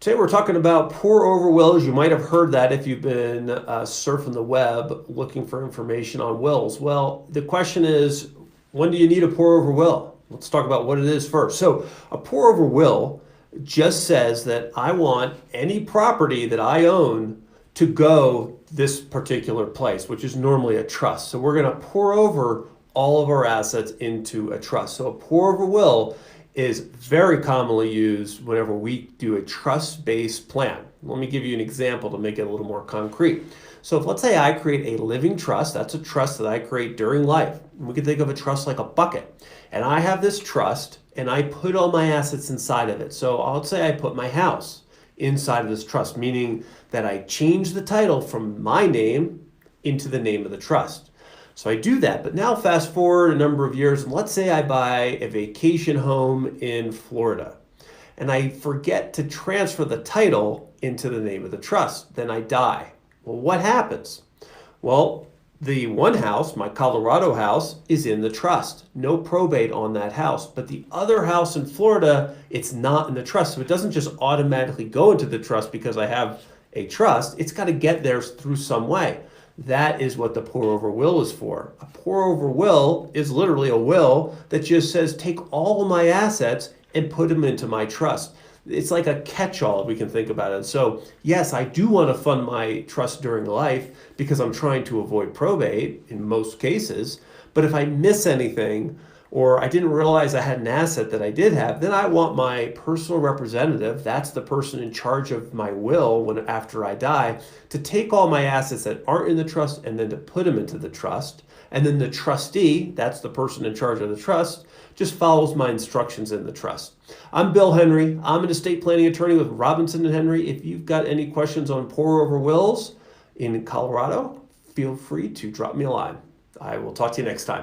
Today we're talking about pour-over wills. You might have heard that if you've been surfing the web looking for information on wills. Well, the question is, when do you need a pour-over will? Let's talk about what it is first. So a pour-over will just says that I want any property that I own to go this particular place, which is normally a trust. So we're going to pour over all of our assets into a trust. So a pour-over will is very commonly used whenever we do a trust-based plan. Let me give you an example to make it a little more concrete. So if let's say I create a living trust, that's a trust that I create during life. We can think of a trust like a bucket. And I have this trust and I put all my assets inside of it. So I'll say I put my house inside of this trust, meaning that I change the title from my name into the name of the trust. So I do that, but now fast forward a number of years, and let's say I buy a vacation home in Florida, and I forget to transfer the title into the name of the trust. Then I die. Well, what happens? Well, the one house, my Colorado house, is in the trust. No probate on that house. But the other house in Florida, it's not in the trust. So it doesn't just automatically go into the trust because I have a trust. It's got to get there through some way. That is what the pour-over will is for. A pour-over will is literally a will that just says, take all of my assets and put them into my trust. It's like a catch-all, we can think about it. So yes, I do want to fund my trust during life because I'm trying to avoid probate in most cases. But if I miss anything, or I didn't realize I had an asset that I did have, then I want my personal representative, that's the person in charge of my will after I die, to take all my assets that aren't in the trust and then to put them into the trust. And then the trustee, that's the person in charge of the trust, just follows my instructions in the trust. I'm Bill Henry. I'm an estate planning attorney with Robinson and Henry. If you've got any questions on pour-over wills in Colorado, feel free to drop me a line. I will talk to you next time.